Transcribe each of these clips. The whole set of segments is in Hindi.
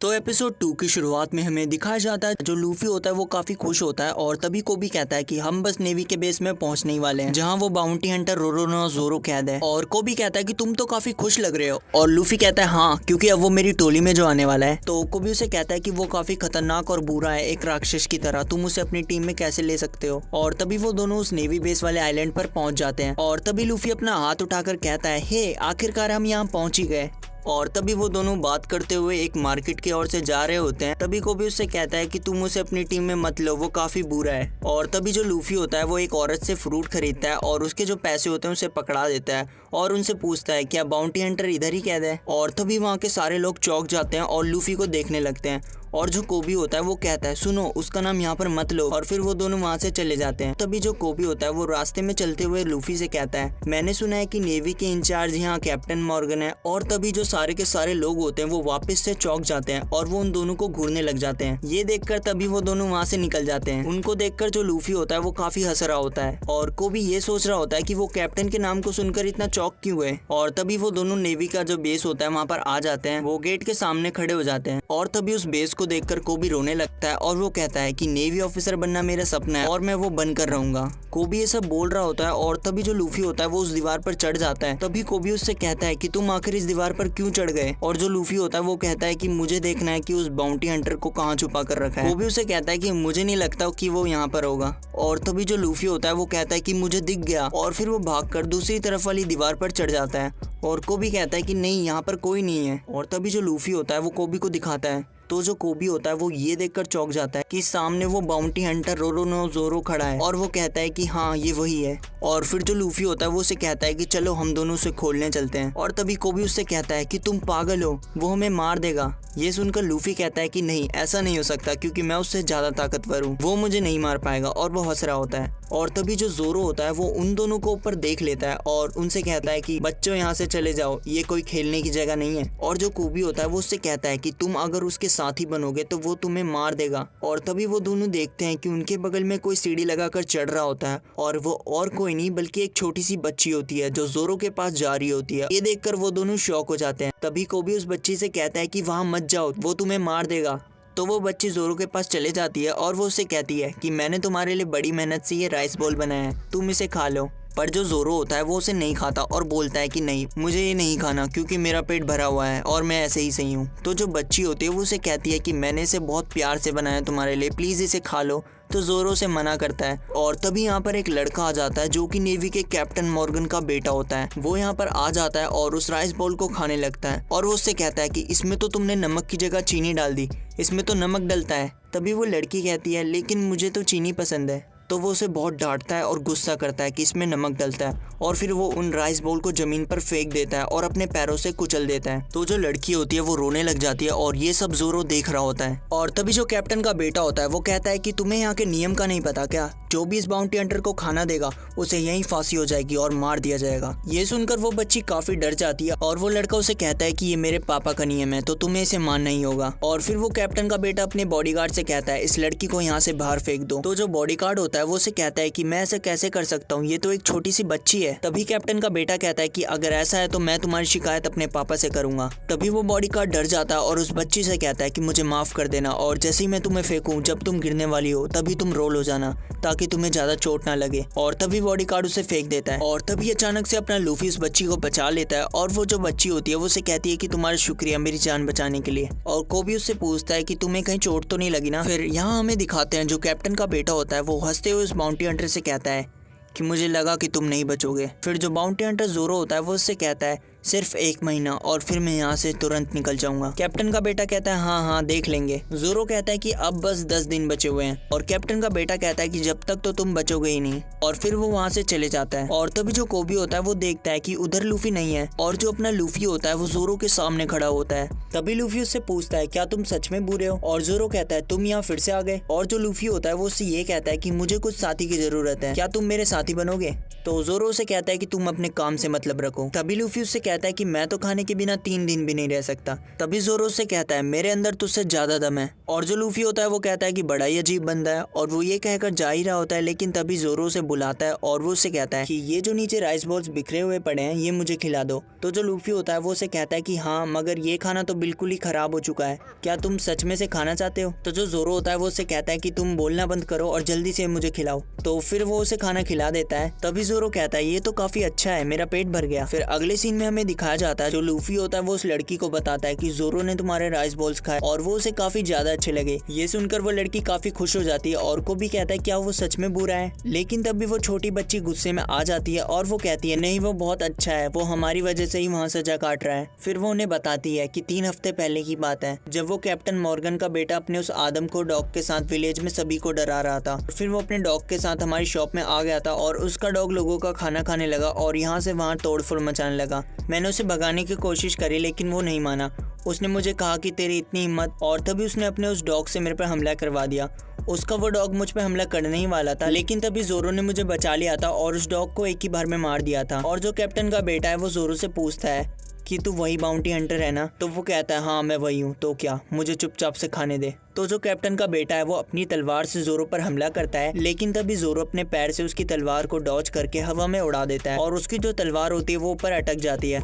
तो एपिसोड 2 की शुरुआत में हमें दिखाया जाता है जो लूफी होता है वो काफी खुश होता है और तभी कोबी कहता है कि हम बस नेवी के बेस में पहुंचने ही वाले हैं जहां वो बाउंटी हंटर रोरोनोज़ोरो कैद है। और कोबी कहता है कि तुम तो काफी खुश लग रहे हो और लूफी कहता है हाँ क्योंकि अब वो मेरी टोली में जो आने वाला है। तो कोबी उसे कहता है कि वो काफी खतरनाक और बुरा है, एक राक्षस की तरह, तुम उसे अपनी टीम में कैसे ले सकते हो। और तभी वो दोनों उस नेवी बेस वाले आइलैंड पर पहुंच जाते हैं और तभी लूफी अपना हाथ उठाकर कहता है हे आखिरकार हम यहाँ पहुंच ही गए। और तभी वो दोनों बात करते हुए एक मार्केट की ओर से जा रहे होते हैं। तभी कोबी उससे कहता है कि तुम उसे अपनी टीम में मत लो, वो काफी बुरा है। और तभी जो लूफी होता है वो एक औरत से फ्रूट खरीदता है और उसके जो पैसे होते हैं उसे पकड़ा देता है और उनसे पूछता है क्या बाउंटी हंटर इधर ही कैद है। और तभी वहाँ के सारे लोग चौंक जाते हैं और लूफी को देखने लगते हैं। और जो कोबी होता है वो कहता है सुनो उसका नाम यहाँ पर मत लो, और फिर वो दोनों वहाँ से चले जाते हैं। तभी जो कोबी होता है वो रास्ते में चलते हुए लूफी से कहता है मैंने सुना है कि नेवी के इंचार्ज यहाँ कैप्टन मॉर्गन है। और तभी जो सारे के सारे लोग होते हैं वो वापस से चौंक जाते हैं और वो उन दोनों को घूरने लग जाते हैं। ये देखकर तभी वो दोनों वहाँ से निकल जाते हैं। उनको देखकर जो लूफी होता है वो काफी हंस रहा होता है और कोबी ये सोच रहा होता है कि वो कैप्टन के नाम को सुनकर इतना चौंक क्यों है। और तभी वो दोनों नेवी का जो बेस होता है वहाँ पर आ जाते हैं, वो गेट के सामने खड़े हो जाते हैं। और तभी उस बेस को देखकर कोबी रोने लगता है और वो कहता है कि नेवी ऑफिसर बनना मेरा सपना है और मैं वो बनकर रहूंगा। कोबी ये सब बोल रहा होता है और तभी जो लूफी होता है वो उस दीवार पर चढ़ जाता है। तभी कोबी उससे कहता है कि तुम आखिर इस दीवार पर क्यों चढ़ गए। और जो लूफी होता है वो कहता है कि मुझे देखना है कि उस बाउंटी हंटर को कहाँ छुपा कर रखा है। कोबी उसे कहता है कि मुझे नहीं लगता कि वो यहाँ पर होगा। और तभी जो लूफी होता है वो कहता है कि मुझे दिख गया, और फिर वो भागकर दूसरी तरफ वाली दीवार पर चढ़ जाता है। और कोबी कहता है कि नहीं यहाँ पर कोई नहीं है। और तभी जो लूफी होता है वो कोबी को दिखाता है। तो जो कोबी होता है वो ये देखकर चौंक जाता है कि सामने वो बाउंटी हंटर रोरोनोज़ोरो खड़ा है और वो कहता है कि हाँ ये वही है। और फिर जो लूफी होता है वो उसे कहता है कि चलो हम दोनों उसे खोलने चलते हैं। और तभी कोबी उससे कहता है कि तुम पागल हो, वो हमें मार देगा। ये सुनकर लूफी कहता है कि नहीं ऐसा नहीं हो सकता क्योंकि मैं उससे ज्यादा ताकतवर हूँ, वो मुझे नहीं मार पाएगा। और वो हंस रहा होता है। और तभी जो जोरो होता है वो उन दोनों को ऊपर देख लेता है और उनसे कहता है कि बच्चों यहाँ से चले जाओ, ये कोई खेलने की जगह नहीं है। और जो कोबी होता है वो उससे कहता है कि तुम अगर उसके साथी बनोगे तो वो तुम्हें मार देगा। और तभी वो दोनों देखते हैं कि उनके बगल में कोई सीढ़ी लगाकर चढ़ रहा होता है और वो और कोई नहीं बल्कि एक छोटी सी बच्ची होती है जो जोरो के पास जा रही होती है। ये देखकर वो दोनों शॉक हो जाते हैं। तभी कोबी उस बच्ची से कहता है कि वहाँ मत जाओ, वो तुम्हें मार देगा। तो वो बच्ची जोरो के पास चले जाती है और वो उससे कहती है कि मैंने तुम्हारे लिए बड़ी मेहनत से ये राइस बॉल बनाया है, तुम इसे खा लो। पर जो जोरो होता है वो उसे नहीं खाता और बोलता है कि नहीं मुझे ये नहीं खाना क्योंकि मेरा पेट भरा हुआ है और मैं ऐसे ही सही हूँ। तो जो बच्ची होती है वो उसे कहती है कि मैंने इसे बहुत प्यार से बनाया तुम्हारे लिए, प्लीज इसे खा लो। तो जोरो से मना करता है। और तभी यहाँ पर एक लड़का आ जाता है जो कि नेवी के कैप्टन मॉर्गन का बेटा होता है। वो यहाँ पर आ जाता है और उस राइस बॉल को खाने लगता है और वो उससे कहता है कि इसमें तो तुमने नमक की जगह चीनी डाल दी, इसमें तो नमक डलता है। तभी वो लड़की कहती है लेकिन मुझे तो चीनी पसंद है। तो वो उसे बहुत डांटता है और गुस्सा करता है कि इसमें नमक डलता है और फिर वो उन राइस बॉल को जमीन पर फेंक देता है और अपने पैरों से कुचल देता है। तो जो लड़की होती है वो रोने लग जाती है और ये सब जोरो देख रहा होता है। और तभी जो कैप्टन का बेटा होता है वो कहता है कि तुम्हें यहाँ के नियम का नहीं पता क्या, जो भी इस बाउंटी हंटर को खाना देगा उसे यहीं फांसी हो जाएगी और मार दिया जाएगा। ये सुनकर वो बच्ची काफी डर जाती है और वो लड़का उसे कहता है कि ये मेरे पापा का नियम है तो तुम्हें इसे मानना ही होगा। और फिर वो कैप्टन का बेटा अपने बॉडीगार्ड से कहता है इस लड़की को यहाँ से बाहर फेंक दो। तो जो बॉडीगार्ड होता है वो उसे कहता है कि मैं ऐसा कैसे कर सकता हूँ, ये तो एक छोटी सी बच्ची है। तभी कैप्टन का बेटा कहता है कि अगर ऐसा है तो मैं तुम्हारी शिकायत अपने पापा से करूंगा। तभी वो बॉडीगार्ड डर जाता है और उस बच्ची से कहता है कि मुझे माफ कर देना और जैसे ही मैं तुम्हें फेंकूं जब तुम गिरने वाली हो तभी तुम रोल हो जाना ताकि तुम्हें ज्यादा चोट ना लगे। और तभी बॉडीगार्ड उसे फेंक देता है और तभी अचानक से अपना लूफी उस बच्ची को बचा लेता है। और वो जो बच्ची होती है वो उसे कहती है कि तुम्हारा शुक्रिया मेरी जान बचाने के लिए। और कोबी उससे पूछता है कि तुम्हें कहीं चोट तो नहीं लगी ना। फिर यहाँ हमें दिखाते हैं जो कैप्टन का बेटा होता है वो हंसते हुए उस बाउंटी हंटर से कहता है कि मुझे लगा कि तुम नहीं बचोगे। फिर जो बाउंटी हंटर जोरो होता है वो उससे कहता है सिर्फ 1 महीना और फिर मैं यहाँ से तुरंत निकल जाऊंगा। कैप्टन का बेटा कहता है हाँ देख लेंगे। जोरो कहता है कि अब बस 10 दिन बचे हुए हैं और कैप्टन का बेटा कहता है कि जब तक तो तुम बचोगे ही नहीं। और फिर वो वहाँ से चले जाता है। और तभी जो कोबी होता है वो देखता है कि उधर लूफी नहीं है और जो अपना लूफी होता है वो जोरो के सामने खड़ा होता है। तभी लूफी उससे पूछता है क्या तुम सच में बुरे हो। और जोरो कहता है तुम यहाँ फिर से आ गए। और जो लूफी होता है वो उससे ये कहता है कि मुझे कुछ साथी की जरूरत है, क्या तुम मेरे साथी बनोगे। तो जोरो उसे कहता है कि तुम अपने काम से मतलब रखो। तभी लूफी उससे कहता है कि मैं तो खाने के बिना 3 दिन भी नहीं रह सकता। तभी जोरो उससे कहता है मेरे अंदर तुझसे ज्यादा दम है। और जो लूफी होता है वो कहता है कि बड़ा ही अजीब बंदा है, और वो ये कहकर जा ही रहा होता है, लेकिन तभी जोरो उसे बुलाता है और वो उससे कहता है कि ये जो नीचे राइस बॉल्स बिखरे हुए पड़े हैं ये मुझे खिला दो। तो जो लूफी होता है वो उसे कहता है कि हाँ, मगर ये खाना तो बिल्कुल ही खराब हो चुका है, क्या तुम सच में से खाना चाहते हो? तो जो जोरो होता है वो उससे कहता है कि तुम बोलना बंद करो और जल्दी से मुझे खिलाओ। तो फिर वो उसे खाना खिला देता है। तभी जोरो कहता है ये तो काफी अच्छा है, मेरा पेट भर गया। फिर अगले सीन में हमें दिखाया जाता है जो लूफी होता है वो उस लड़की को बताता है कि जोरो ने तुम्हारे राइस बॉल्स खाए और वो उसे काफी ज्यादा अच्छे लगे। ये सुनकर वो लड़की काफी खुश हो जाती है और को भी कहता है क्या वो सच में बुरा है, लेकिन तभी वो छोटी बच्ची गुस्से में आ जाती है और वो कहती है नहीं, वो बहुत अच्छा है, वो हमारी वजह से ही वहाँ सजा काट रहा है। फिर वो उन्हें बताती है कि 3 हफ्ते पहले की बात है जब वो कैप्टन मॉर्गन का बेटा अपने उस आदम को डॉग के साथ विलेज में सभी को डरा रहा था। फिर वो अपने डॉग के साथ हमारी शॉप में आ गया था और उसका डॉग लोगों का खाना खाने लगा और यहाँ से वहाँ तोड़फोड़ मचाने लगा। मैंने उसे भगाने की कोशिश करी लेकिन वो नहीं माना। उसने मुझे कहा कि तेरी इतनी हिम्मत, और तभी उसने अपने उस डॉग से मेरे पर हमला करवा दिया। उसका वो डॉग मुझ पर हमला करने ही वाला था, लेकिन तभी जोरो ने मुझे बचा लिया था और उस डॉग को एक ही बार में मार दिया था। और जो कैप्टन का बेटा है वो जोरो से पूछता है कि तू वही बाउंटी हंटर है ना? तो वो कहता है हाँ मैं वही हूँ, तो क्या, मुझे चुपचाप से खाने दे। तो जो कैप्टन का बेटा है वो अपनी तलवार से जोरो पर हमला करता है, लेकिन तभी जोरो अपने पैर से उसकी तलवार को डॉज करके हवा में उड़ा देता है और उसकी जो तलवार होती है वो ऊपर अटक जाती है।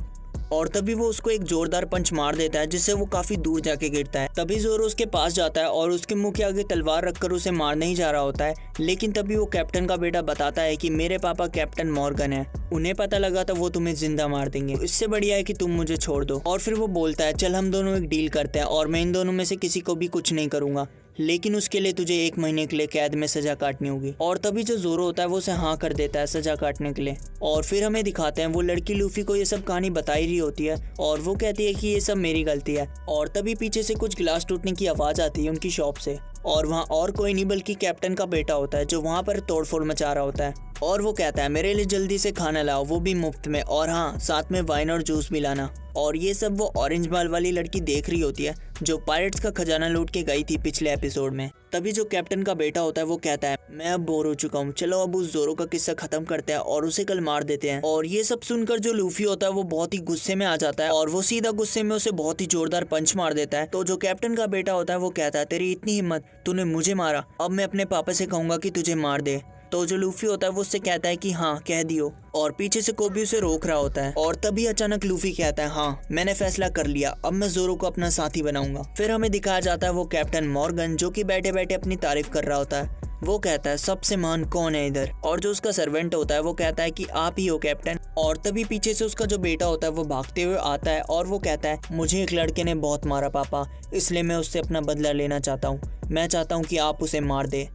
और तभी वो उसको एक जोरदार पंच मार देता है जिससे वो काफी दूर जाके गिरता है। तभी जोरो उसके पास जाता है और उसके मुंह के आगे तलवार रखकर उसे मारने ही जा रहा होता है, लेकिन तभी वो कैप्टन का बेटा बताता है कि मेरे पापा कैप्टन मॉर्गन है, उन्हें पता लगा तो वो तुम्हें जिंदा मार देंगे, इससे बढ़िया है कि तुम मुझे छोड़ दो। और फिर वो बोलता है चल हम दोनों एक डील करते हैं और मैं इन दोनों में से किसी को भी कुछ नहीं करूंगा, लेकिन उसके लिए तुझे 1 महीने के लिए कैद में सजा काटनी होगी। और तभी जो जोरो होता है वो उसे हाँ कर देता है सजा काटने के लिए। और फिर हमें दिखाते हैं वो लड़की लूफी को ये सब कहानी बताई रही होती है और वो कहती है कि ये सब मेरी गलती है। और तभी पीछे से कुछ गिलास टूटने की आवाज आती है उनकी शॉप से, और वहाँ और कोई नहीं बल्कि कैप्टन का बेटा होता है जो वहाँ पर तोड़फोड़ मचा रहा होता है। और वो कहता है मेरे लिए जल्दी से खाना लाओ, वो भी मुफ्त में, और हाँ साथ में वाइन और जूस भी लाना। और ये सब वो ऑरेंज बाल वाली लड़की देख रही होती है जो पायरेट्स का खजाना लूट के गई थी पिछले एपिसोड में। तभी जो कैप्टन का बेटा होता है वो कहता है मैं अब बोर हो चुका हूँ, चलो अब उस जोरो का किस्सा खत्म करते हैं और उसे कल मार देते हैं। और ये सब सुनकर जो लूफी होता है वो बहुत ही गुस्से में आ जाता है और वो सीधा गुस्से में उसे बहुत ही जोरदार पंच मार देता है। तो जो कैप्टन का बेटा होता है वो कहता है तेरी इतनी हिम्मत, तूने मुझे मारा, अब मैं अपने पापा से कहूंगा कि तुझे मार दे। तो जो लूफी होता है वो उससे कहता है कि हाँ कह दियो, और पीछे से कोबी उसे रोक रहा होता है। और तभी अचानक लूफी कहता है हाँ मैंने फैसला कर लिया, अब मैं जोरो को अपना साथी बनाऊंगा। फिर हमें दिखाया जाता है वो कैप्टन मॉर्गन जो कि बैठे बैठे अपनी तारीफ कर रहा होता है। वो कहता है सबसे महान कौन है इधर? और जो उसका सर्वेंट होता है वो कहता है कि आप ही हो कैप्टन। और तभी पीछे से उसका जो बेटा होता है वो भागते हुए आता है और वो कहता है मुझे एक लड़के ने बहुत मारा पापा, इसलिए मैं उससे अपना बदला लेना चाहता हूँ, मैं चाहता हूँ कि आप उसे मार दे।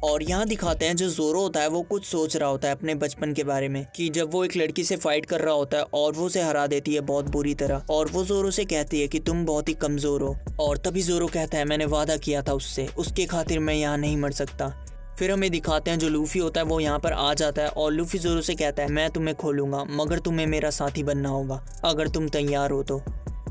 और यहाँ दिखाते हैं जो जोरो होता है वो कुछ सोच रहा होता है अपने बचपन के बारे में कि जब वो एक लड़की से फाइट कर रहा होता है और वो उसे हरा देती है बहुत बुरी तरह, और वो जोरो से कहती है कि तुम बहुत ही कमजोर हो। और तभी जोरो कहता है मैंने वादा किया था उससे, उसके खातिर मैं यहाँ नहीं मर सकता। फिर हमें दिखाते हैं जो लूफी होता है वो यहाँ पर आ जाता है और लूफी जोरो से कहता है मैं तुम्हें खोलूंगा मगर तुम्हें मेरा साथी बनना होगा अगर तुम तैयार हो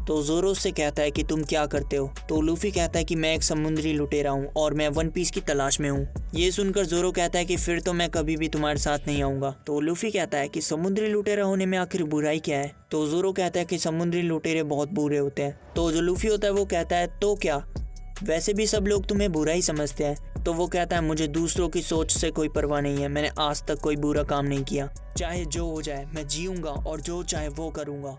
तो जोरो उससे कहता है कि तुम क्या करते हो? तो लूफी कहता है कि मैं एक समुद्री लुटेरा हूँ और मैं वन पीस की तलाश में हूँ। ये सुनकर जोरो कहता है कि फिर तो मैं कभी भी तुम्हारे साथ नहीं आऊंगा। तो लूफी कहता है कि समुद्री लुटेरा होने में आखिर बुराई क्या है? तो जोरो कहता है कि समुद्री लुटेरे बहुत बुरे होते हैं। तो जो लूफी होता है वो कहता है तो क्या, वैसे भी सब लोग तुम्हें बुरा ही समझते हैं। तो वो कहता है मुझे दूसरों की सोच से कोई परवाह नहीं है, मैंने आज तक कोई बुरा काम नहीं किया, चाहे जो हो जाए मैं जीऊंगा और जो चाहे वो करूंगा।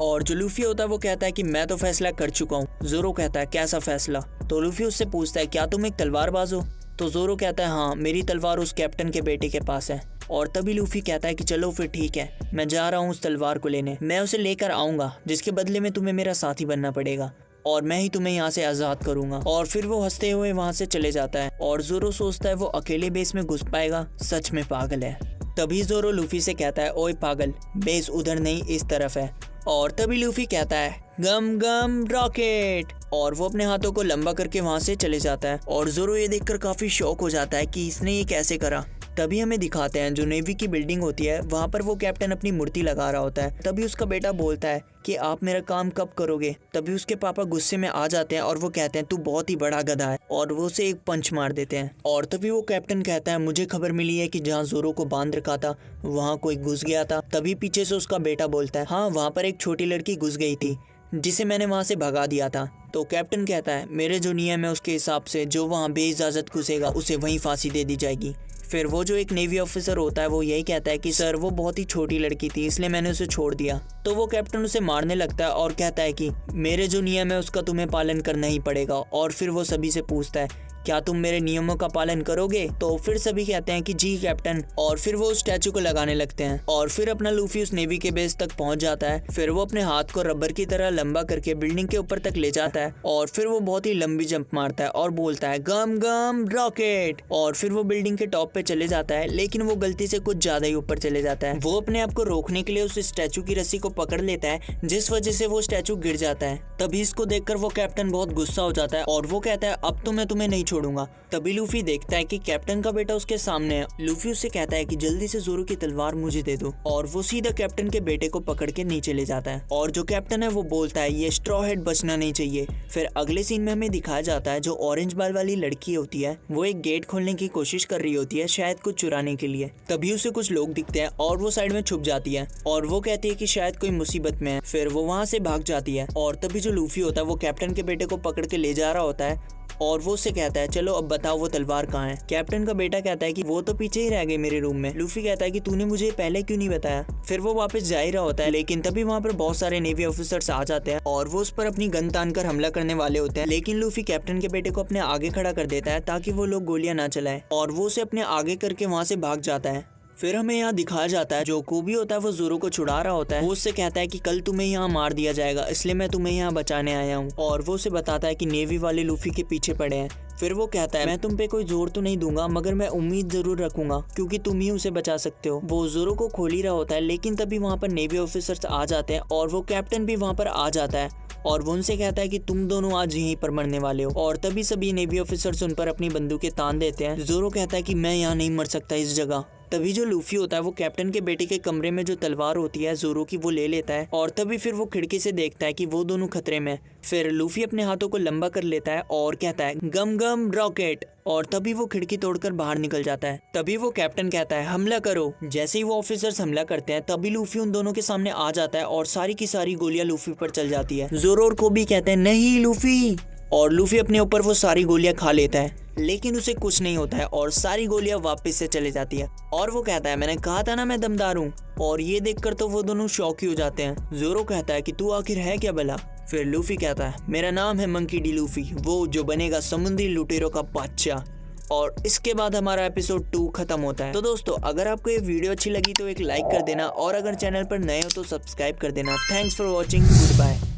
और जो लूफी होता है वो कहता है कि मैं तो फैसला कर चुका हूँ। जोरो कहता है कैसा फैसला? तो लूफी उससे पूछता है क्या तुम एक तलवारबाज हो? तो जोरो कहता है हाँ मेरी तलवार उस कैप्टन के बेटे के पास है। और तभी लूफी कहता है कि चलो फिर ठीक है, मैं जा रहा हूँ उस तलवार को लेने, मैं उसे लेकर आऊंगा जिसके बदले में तुम्हें मेरा साथी बनना पड़ेगा और मैं ही तुम्हें यहाँ से आजाद करूंगा। और फिर वो हंसते हुए वहाँ से चले जाता है और जोरो सोचता है वो अकेले बेस में घुस पाएगा, सच में पागल है। तभी जोरो लूफी से कहता है ओए पागल, बेस उधर नहीं इस तरफ है। और तभी लूफी कहता है गम गम रॉकेट, और वो अपने हाथों को लंबा करके वहाँ से चले जाता है। और जोरो ये देखकर काफी शौक हो जाता है कि इसने ये कैसे करा। तभी हमें दिखाते हैं जो नेवी की बिल्डिंग होती है वहाँ पर वो कैप्टन अपनी मूर्ति लगा रहा होता है। तभी उसका बेटा बोलता है कि आप मेरा काम कब करोगे। तभी उसके पापा गुस्से में आ जाते हैं और वो कहते हैं तू बहुत ही बड़ा गधा है, और वो उसे एक पंच मार देते हैं। और तभी वो कैप्टन कहता है मुझे खबर मिली है कि जहाँ जोरो को बांध रखा था वहाँ कोई घुस गया था। तभी पीछे से उसका बेटा बोलता है हाँ, वहाँ पर एक छोटी लड़की घुस गई थी जिसे मैंने वहाँ से भगा दिया था। तो कैप्टन कहता है मेरे जो नियम है उसके हिसाब से जो वहाँ बेइजाजत घुसेगा उसे वहीं फांसी दे दी जाएगी। फिर वो जो एक नेवी ऑफिसर होता है वो यही कहता है कि सर वो बहुत ही छोटी लड़की थी इसलिए मैंने उसे छोड़ दिया। तो वो कैप्टन उसे मारने लगता है और कहता है कि मेरे जो नियम है उसका तुम्हें पालन करना ही पड़ेगा। और फिर वो सभी से पूछता है क्या तुम मेरे नियमों का पालन करोगे। तो फिर सभी कहते हैं कि जी कैप्टन। और फिर वो उस स्टैचू को लगाने लगते हैं और फिर अपना लूफी उस नेवी के बेस तक पहुंच जाता है। फिर वो अपने हाथ को रबर की तरह लंबा करके बिल्डिंग के ऊपर तक ले जाता है और फिर वो बहुत ही लंबी जंप मारता है और बोलता है गम गम रॉकेट। और फिर वो बिल्डिंग के टॉप पे चले जाता है, लेकिन वो गलती से कुछ ज्यादा ही ऊपर चले जाता है। वो अपने आप को रोकने के लिए उस स्टैचू की रस्सी को पकड़ लेता है जिस वजह से वो स्टैचू गिर जाता है। तभी इसको देखकर वो कैप्टन बहुत गुस्सा हो जाता है और वो कहता है अब तो मैं तुम्हें नहीं छोड़ूंगा। तभी लूफी देखता है कि कैप्टन का बेटा उसके सामने है। लूफी उससे कहता है कि जल्दी से जोरो की तलवार मुझे दे दो, और वो सीधा कैप्टन के बेटे को पकड़ के नीचे ले जाता है। और जो कैप्टन है वो बोलता है ये स्ट्रॉ हेड बचना नहीं चाहिए। फिर अगले सीन में हमें दिखाया जाता है जो ऑरेंज बाल वाली लड़की होती है वो एक गेट खोलने की कोशिश कर रही होती है शायद कुछ चुराने के लिए। तभी उसे कुछ लोग दिखते हैं और वो साइड में छुप जाती है और वो कहती है कि शायद कोई मुसीबत में है। फिर वो वहाँ से भाग जाती है और तभी जो लूफी होता है वो कैप्टन के बेटे को पकड़ के ले जा रहा होता है और वो उससे कहता है चलो अब बताओ वो तलवार कहाँ है। कैप्टन का बेटा कहता है कि वो तो पीछे ही रह गई मेरे रूम में। लूफी कहता है कि तूने मुझे पहले क्यों नहीं बताया। फिर वो वापस जा ही रहा होता है, लेकिन तभी वहाँ पर बहुत सारे नेवी ऑफिसर्स आ जाते हैं और वो उस पर अपनी गन तान कर हमला करने वाले होते हैं। लेकिन लूफी कैप्टन के बेटे को अपने आगे खड़ा कर देता है ताकि वो लोग गोलियां ना चलाए और वो उसे अपने आगे करके वहाँ से भाग जाता है। फिर हमें यहाँ दिखाया जाता है जो कोबी होता है वो जोरो को छुड़ा रहा होता है। वो उससे कहता है कि कल तुम्हें यहाँ मार दिया जाएगा इसलिए मैं तुम्हें यहाँ बचाने आया हूँ। और वो उसे बताता है कि नेवी वाले लूफी के पीछे पड़े हैं। फिर वो कहता है मैं तुम पे कोई जोर तो नहीं दूंगा मगर मैं उम्मीद जरूर रखूंगा क्योंकि तुम ही उसे बचा सकते हो। वो जोरो को खोल ही रहा होता है, लेकिन तभी वहाँ पर नेवी ऑफिसर्स आ जाते हैं और वो कैप्टन भी वहाँ पर आ जाता है और वो उनसे कहता है कि तुम दोनों आज यहीं पर मरने वाले हो। और तभी सभी नेवी ऑफिसर्स उन पर अपनी बंदूकें तान देते हैं। जोरो कहता है कि मैं यहाँ नहीं मर सकता इस जगह। तभी जो लूफी होता है वो कैप्टन के बेटे के कमरे में जो तलवार होती है जोरो की वो ले लेता है और तभी फिर वो खिड़की से देखता है कि वो दोनों खतरे में। फिर लूफी अपने हाथों को लंबा कर लेता है और कहता है गम गम रॉकेट, और तभी वो खिड़की तोड़कर बाहर निकल जाता है। तभी वो कैप्टन कहता है हमला करो। जैसे ही वो ऑफिसर्स हमला करते हैं तभी लूफी उन दोनों के सामने आ जाता है और सारी की सारी गोलियां लूफी पर चल जाती है। जोरो और कोबी कहते हैं नहीं लूफी, और लूफी अपने ऊपर वो सारी गोलियां खा लेता है, लेकिन उसे कुछ नहीं होता है और सारी गोलियां वापस से चली जाती है। और वो कहता है मैंने कहा था ना मैं दमदार हूँ। और ये देखकर तो वो दोनों शॉक ही हो जाते हैं। जोरो कहता है कि तू आखिर है क्या भला। फिर लूफी कहता है मेरा नाम है मंकी डी लूफी, वो जो बनेगा समुद्री लुटेरों का बादशाह। और इसके बाद हमारा एपिसोड 2 खत्म होता है। तो दोस्तों अगर आपको ये वीडियो अच्छी लगी तो एक लाइक कर देना और अगर चैनल पर नए हो तो सब्सक्राइब कर देना। Thanks for watching, good bye.